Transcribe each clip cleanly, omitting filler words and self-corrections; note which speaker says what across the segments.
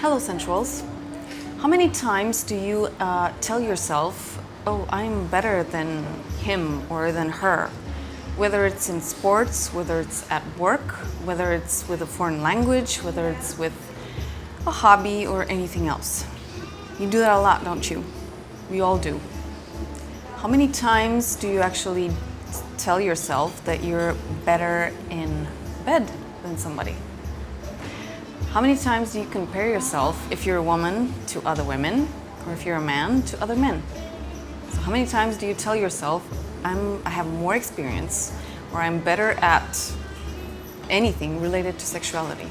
Speaker 1: Hello, Sensuals. How many times do you tell yourself, oh, I'm better than him or than her? Whether it's in sports, whether it's at work, whether it's with a foreign language, whether it's with a hobby or anything else. You do that a lot, don't you? We all do. How many times do you actually tell yourself that you're better in bed than somebody? How many times do you compare yourself, if you're a woman, to other women, or if you're a man, to other men? So how many times do you tell yourself, I have more experience, or I'm better at anything related to sexuality?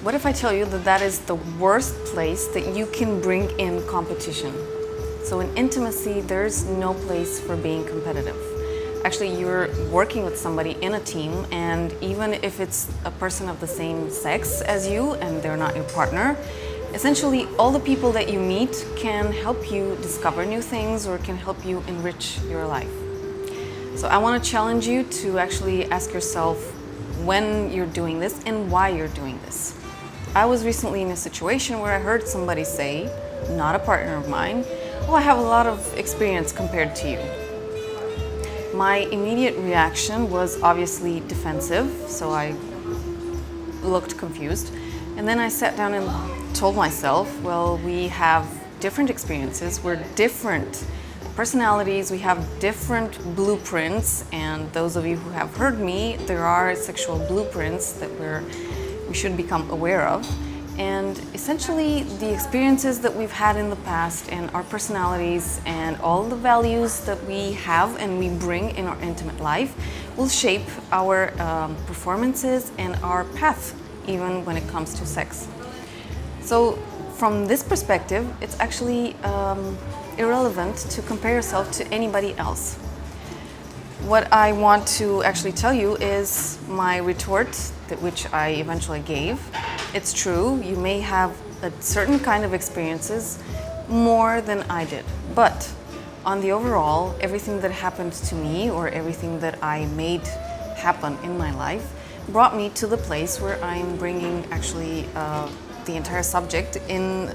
Speaker 1: What if I tell you that that is the worst place that you can bring in competition? So in intimacy, there's no place for being competitive. Actually, you're working with somebody in a team, and even if it's a person of the same sex as you and they're not your partner, essentially all the people that you meet can help you discover new things or can help you enrich your life. So I want to challenge you to actually ask yourself when you're doing this and why you're doing this. I was recently in a situation where I heard somebody say, not a partner of mine, "Oh, I have a lot of experience compared to you." My immediate reaction was obviously defensive, so I looked confused. And then I sat down and told myself, well, we have different experiences, we're different personalities, we have different blueprints, and those of you who have heard me, there are sexual blueprints that we should become aware of. And essentially, the experiences that we've had in the past and our personalities and all the values that we have and we bring in our intimate life will shape our performances and our path, even when it comes to sex. So from this perspective, it's actually irrelevant to compare yourself to anybody else. What I want to actually tell you is my retort, which I eventually gave. It's true, you may have a certain kind of experiences more than I did, but on the overall, everything that happened to me or everything that I made happen in my life brought me to the place where I'm bringing actually the entire subject in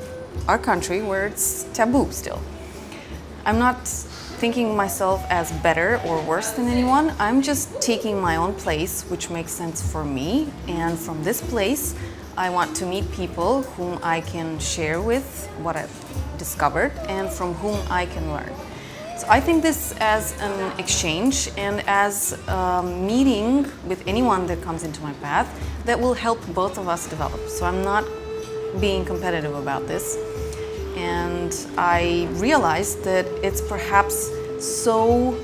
Speaker 1: our country where it's taboo still. I'm not thinking myself as better or worse than anyone. I'm just taking my own place, which makes sense for me. And from this place, I want to meet people whom I can share with what I've discovered and from whom I can learn. So I think this as an exchange and as a meeting with anyone that comes into my path that will help both of us develop. So I'm not being competitive about this. And I realized that it's perhaps so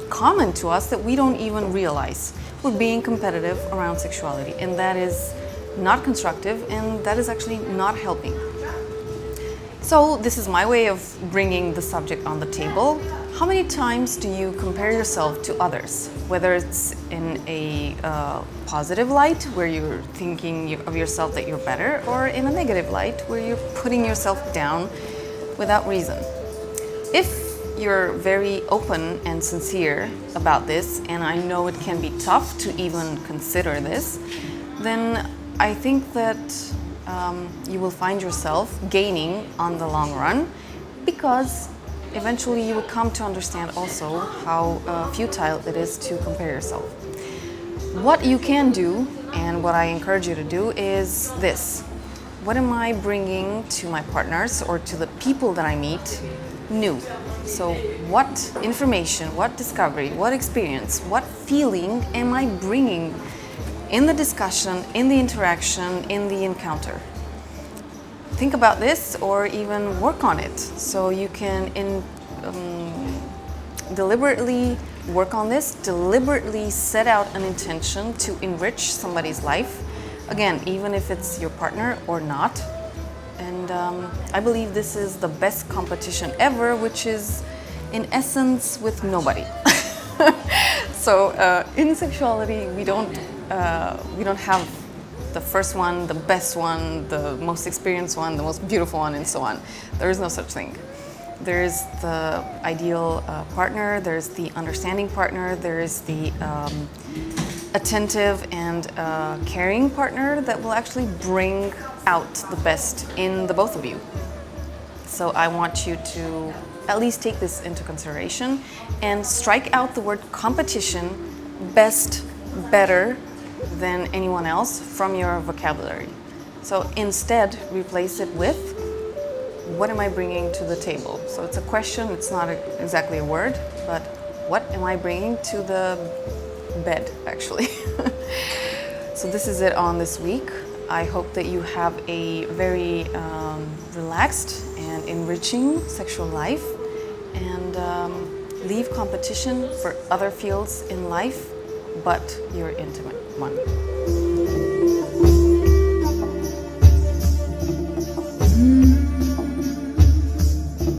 Speaker 1: common to us that we don't even realize we're being competitive around sexuality, and that is not constructive, and that is actually not helping. So this is my way of bringing the subject on the table. How many times do you compare yourself to others? Whether it's in a positive light, where you're thinking of yourself that you're better, or in a negative light, where you're putting yourself down without reason. If you're very open and sincere about this, and I know it can be tough to even consider this, then I think that you will find yourself gaining on the long run, because eventually you will come to understand also how futile it is to compare yourself. What you can do, and what I encourage you to do, is this. What am I bringing to my partners or to the people that I meet new? So what information, what discovery, what experience, what feeling am I bringing in the discussion, in the interaction, in the encounter? Think about this, or even work on it, so you can deliberately work on this, deliberately set out an intention to enrich somebody's life, again, even if it's your partner or not. And I believe this is the best competition ever, which is in essence with nobody. So in sexuality, we don't have the first one, the best one, the most experienced one, the most beautiful one, and so on. There is no such thing. There's the ideal partner, there's the understanding partner, there's the attentive and caring partner that will actually bring out the best in the both of you. So I want you to at least take this into consideration and strike out the word competition, best, better than anyone else from your vocabulary. So instead, replace it with, what am I bringing to the table? So it's a question, it's not exactly a word, but what am I bringing to the bed, actually? So this is it on this week. I hope that you have a very relaxed and enriching sexual life, and leave competition for other fields in life but your intimate one.